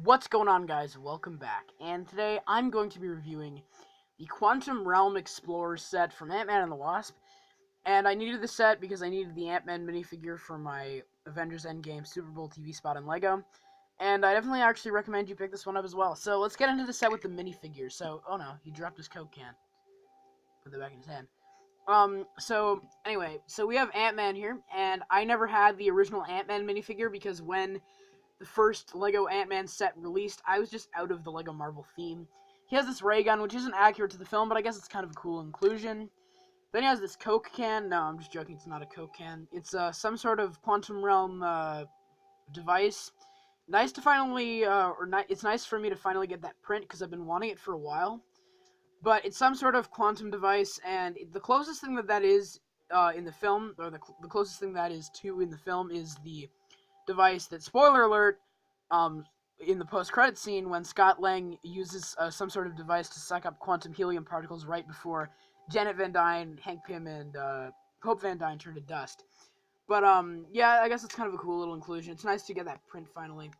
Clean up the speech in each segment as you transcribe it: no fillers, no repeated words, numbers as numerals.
What's going on, guys? Welcome back. And today I'm going to be reviewing the Quantum Realm Explorer set from Ant-Man and the Wasp. And I needed the set because I needed the Ant-Man minifigure for my Avengers Endgame Super Bowl TV spot in LEGO. And I definitely actually recommend you pick this one up as well. So let's get into the set with the minifigures. So, oh no, he dropped his Coke can. Put that back in his hand. So we have Ant-Man here, and I never had the original Ant-Man minifigure because when the first LEGO Ant-Man set released, I was just out of the LEGO Marvel theme. He has this ray gun, which isn't accurate to the film, but I guess it's kind of a cool inclusion. Then he has this Coke can. No, I'm just joking, it's not a Coke can. It's some sort of Quantum Realm device. Nice to finally, it's nice for me to finally get that print, because I've been wanting it for a while. But it's some sort of quantum device, and the closest thing that is in the film, or the closest thing that is to in the film, is the device that, spoiler alert, in the post-credit scene when Scott Lang uses some sort of device to suck up quantum helium particles right before Janet Van Dyne, Hank Pym, and Hope Van Dyne turn to dust. But, yeah, I guess it's kind of a cool little inclusion. It's nice to get that print finally.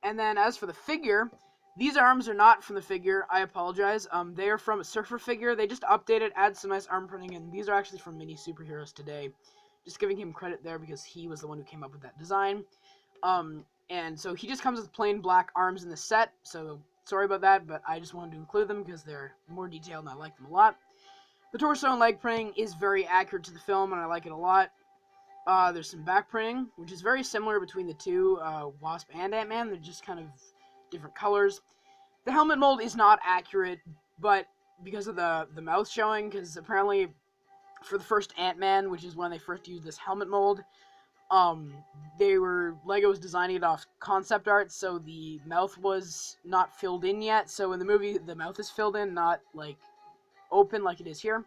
And then, as for the figure, these arms are not from the figure. I apologize. They are from a Surfer figure. They just updated, add some nice arm printing, and these are actually from Mini Superheroes Today. Just giving him credit there because he was the one who came up with that design. And so he just comes with plain black arms in the set, so sorry about that, but I just wanted to include them because they're more detailed and I like them a lot. The torso and leg printing is very accurate to the film, and I like it a lot. There's some back printing, which is very similar between the two, Wasp and Ant-Man. They're just kind of different colors. The helmet mold is not accurate, but because of the mouth showing, because apparently for the first Ant-Man, which is when they first used this helmet mold, LEGO was designing it off concept art, so the mouth was not filled in yet. So in the movie, the mouth is filled in, not like open like it is here.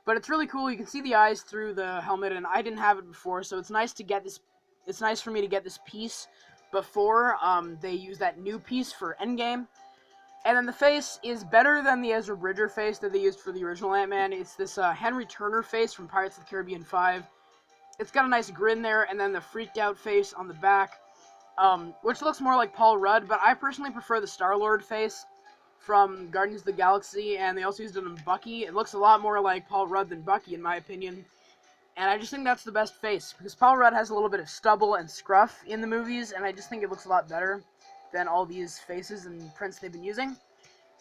But it's really cool. You can see the eyes through the helmet, and I didn't have it before, so it's nice to get this. It's nice for me to get this piece before they use that new piece for Endgame. And then the face is better than the Ezra Bridger face that they used for the original Ant-Man. It's this Henry Turner face from Pirates of the Caribbean 5. It's got a nice grin there, and then the freaked out face on the back, which looks more like Paul Rudd, but I personally prefer the Star-Lord face from Guardians of the Galaxy, and they also used it on Bucky. It looks a lot more like Paul Rudd than Bucky, in my opinion, and I just think that's the best face, because Paul Rudd has a little bit of stubble and scruff in the movies, and I just think it looks a lot better than all these faces and prints they've been using.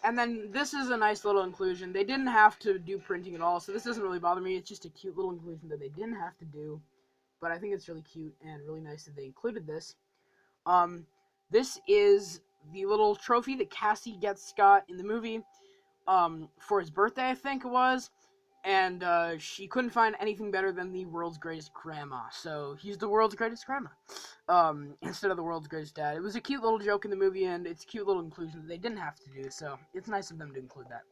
And then this is a nice little inclusion. They didn't have to do printing at all, so this doesn't really bother me. It's just a cute little inclusion that they didn't have to do. But I think it's really cute and really nice that they included this. This is the little trophy that Cassie gets Scott in the movie for his birthday, I think it was. And she couldn't find anything better than the world's greatest grandma. So he's the world's greatest grandma instead of the world's greatest dad. It was a cute little joke in the movie, and it's a cute little inclusion that they didn't have to do. So it's nice of them to include that,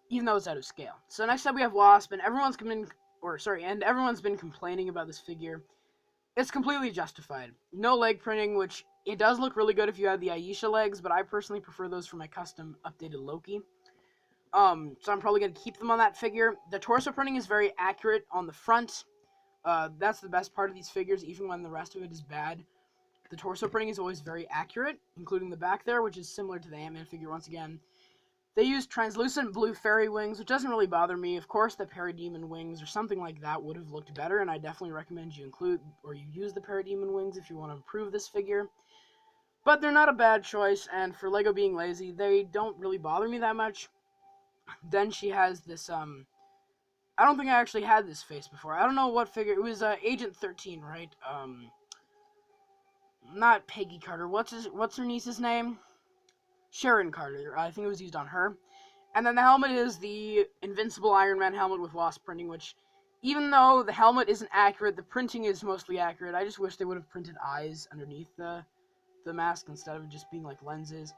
even though it's out of scale. So next up we have Wasp, and everyone's been complaining about this figure. It's completely justified. No leg printing, which it does look really good if you had the Aisha legs, but I personally prefer those for my custom updated Loki. So I'm probably going to keep them on that figure. The torso printing is very accurate on the front. That's the best part of these figures, even when the rest of it is bad. The torso printing is always very accurate, including the back there, which is similar to the Ant-Man figure once again. They use translucent blue fairy wings, which doesn't really bother me. Of course, the parademon wings or something like that would have looked better, and I definitely recommend you use the parademon wings if you want to improve this figure. But they're not a bad choice, and for LEGO being lazy, they don't really bother me that much. Then she has this, I don't think I actually had this face before. I don't know what figure. It was Agent 13, right? Not Peggy Carter. What's her niece's name? Sharon Carter. I think it was used on her. And then the helmet is the Invincible Iron Man helmet with Wasp printing, which, even though the helmet isn't accurate, the printing is mostly accurate. I just wish they would have printed eyes underneath the mask instead of just being like lenses.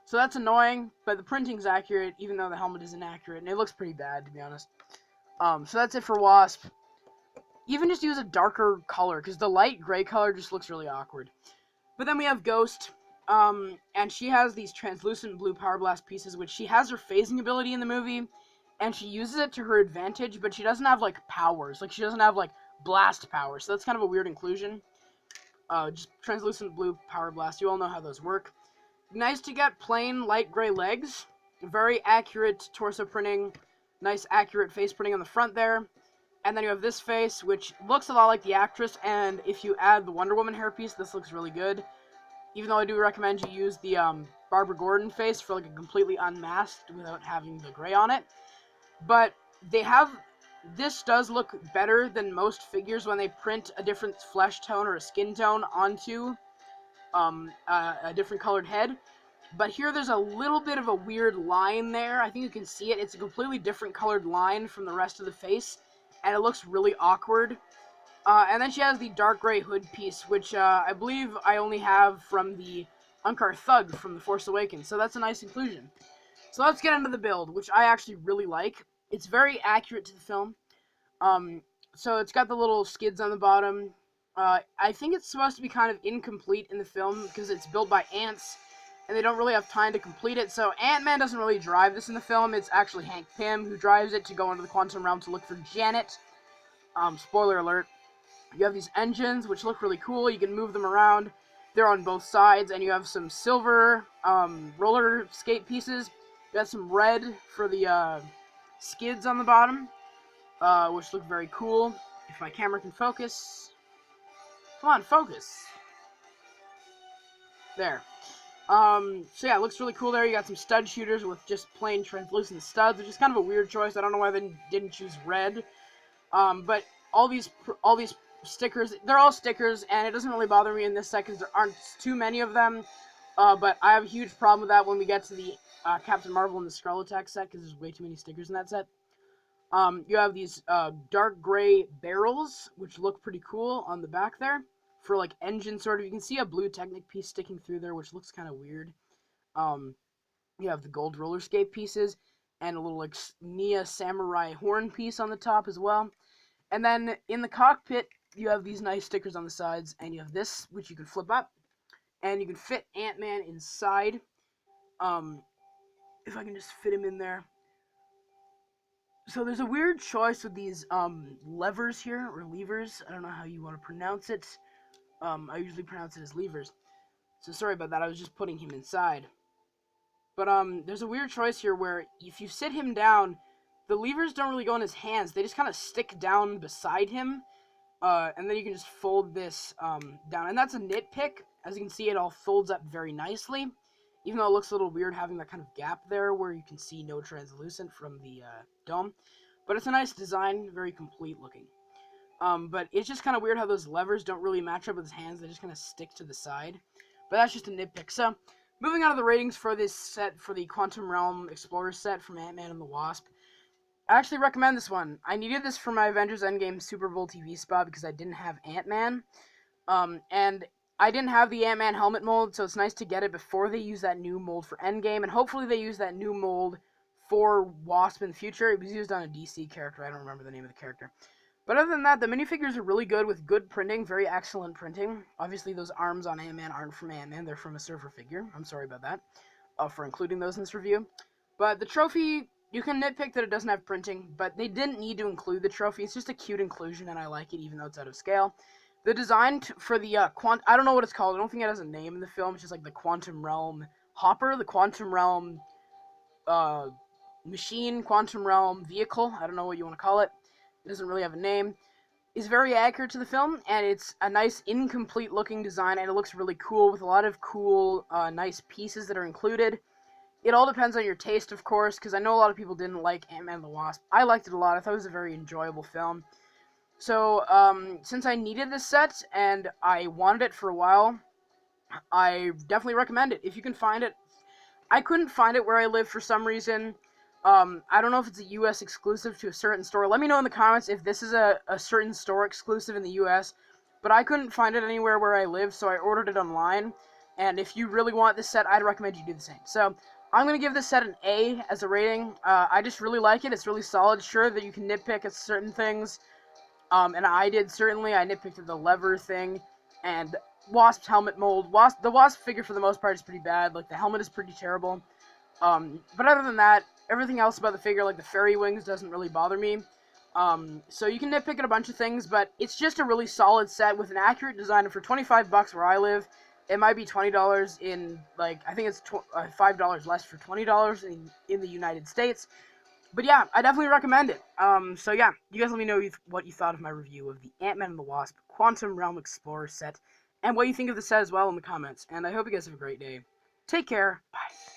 So that's annoying, but the printing's accurate, even though the helmet isn't accurate, and it looks pretty bad, to be honest. So that's it for Wasp. Even just use a darker color, because the light gray color just looks really awkward. But then we have Ghost, and she has these translucent blue Power Blast pieces, which she has her phasing ability in the movie, and she uses it to her advantage, but she doesn't have, like, powers. Like, she doesn't have, like, blast powers, so that's kind of a weird inclusion. Just translucent blue Power Blast, you all know how those work. nice to get plain light gray legs, very accurate torso printing, nice accurate face printing on the front there. And then you have this face, which looks a lot like the actress, and if you add the Wonder Woman hairpiece, this looks really good. Even though I do recommend you use the Barbara Gordon face for like a completely unmasked without having the gray on it. But this does look better than most figures when they print a different flesh tone or a skin tone onto a different colored head. But here there's a little bit of a weird line there. I think you can see it. It's a completely different colored line from the rest of the face, and it looks really awkward. And then she has the dark gray hood piece, which I believe I only have from the Unkar Thug from The Force Awakens, so that's a nice inclusion. So let's get into the build, which I actually really like. It's very accurate to the film. So it's got the little skids on the bottom. I think it's supposed to be kind of incomplete in the film because it's built by ants, and they don't really have time to complete it. So Ant-Man doesn't really drive this in the film. It's actually Hank Pym who drives it to go into the quantum realm to look for Janet. Spoiler alert. You have these engines, which look really cool. You can move them around. They're on both sides, and you have some silver roller skate pieces. You got some red for the skids on the bottom, which look very cool. If my camera can focus. Come on, focus. There. So yeah, it looks really cool there. You got some stud shooters with just plain translucent studs, which is kind of a weird choice. I don't know why they didn't choose red. But all these stickers, they're all stickers, and it doesn't really bother me in this set because there aren't too many of them. But I have a huge problem with that when we get to the Captain Marvel and the Skrull Attack set because there's way too many stickers in that set. You have these dark gray barrels, which look pretty cool on the back there. For like engine sort of, you can see a blue Technic piece sticking through there, which looks kind of weird. You have the gold roller skate pieces, and a little like Nia Samurai horn piece on the top as well. And then in the cockpit, you have these nice stickers on the sides, and you have this, which you can flip up, and you can fit Ant-Man inside. If I can just fit him in there. So there's a weird choice with these levers here, or levers. I don't know how you want to pronounce it. I usually pronounce it as levers. So sorry about that, I was just putting him inside. But there's a weird choice here where if you sit him down, the levers don't really go in his hands. They just kind of stick down beside him. And then you can just fold this down. And that's a nitpick. As you can see, it all folds up very nicely. Even though it looks a little weird having that kind of gap there where you can see no translucent from the dome. But it's a nice design, very complete looking. But it's just kind of weird how those levers don't really match up with his hands. They just kind of stick to the side. But that's just a nitpick. So, moving on to the ratings for this set, for the Quantum Realm Explorer set from Ant-Man and the Wasp. I actually recommend this one. I needed this for my Avengers Endgame Super Bowl TV spot because I didn't have Ant-Man. And I didn't have the Ant-Man helmet mold, so it's nice to get it before they use that new mold for Endgame. And hopefully they use that new mold for Wasp in the future. It was used on a DC character. I don't remember the name of the character. But other than that, the minifigures are really good with good printing, very excellent printing. Obviously, those arms on Ant-Man aren't from Ant-Man, they're from a Surfer figure. I'm sorry about that, for including those in this review. But the trophy, you can nitpick that it doesn't have printing, but they didn't need to include the trophy. It's just a cute inclusion, and I like it, even though it's out of scale. The design for the, I don't know what it's called. I don't think it has a name in the film. It's just like the Quantum Realm Hopper, the Quantum Realm machine, Quantum Realm vehicle. I don't know what you want to call it. It doesn't really have a name. Is very accurate to the film, and it's a nice incomplete looking design, and it looks really cool with a lot of cool, nice pieces that are included. It all depends on your taste, of course, because I know a lot of people didn't like Ant-Man and the Wasp. I liked it a lot. I thought it was a very enjoyable film. So, since I needed this set, and I wanted it for a while, I definitely recommend it. If you can find it. I couldn't find it where I live for some reason. I don't know if it's a US exclusive to a certain store. Let me know in the comments if this is a certain store exclusive in the US. But I couldn't find it anywhere where I live, so I ordered it online. And if you really want this set, I'd recommend you do the same. So, I'm going to give this set an A as a rating. I just really like it. It's really solid. Sure that you can nitpick at certain things. And I did, certainly. I nitpicked at the lever thing. And Wasp's helmet mold. The Wasp figure, for the most part, is pretty bad. Like, the helmet is pretty terrible. But other than that, everything else about the figure, like the fairy wings, doesn't really bother me. So you can nitpick at a bunch of things, but it's just a really solid set with an accurate design, and for $25 where I live, it might be $20 in, like, I think it's $5 less for $20 in the United States. But yeah, I definitely recommend it. So yeah, you guys let me know what you thought of my review of the Ant-Man and the Wasp Quantum Realm Explorer set, and what you think of the set as well in the comments. And I hope you guys have a great day. Take care. Bye.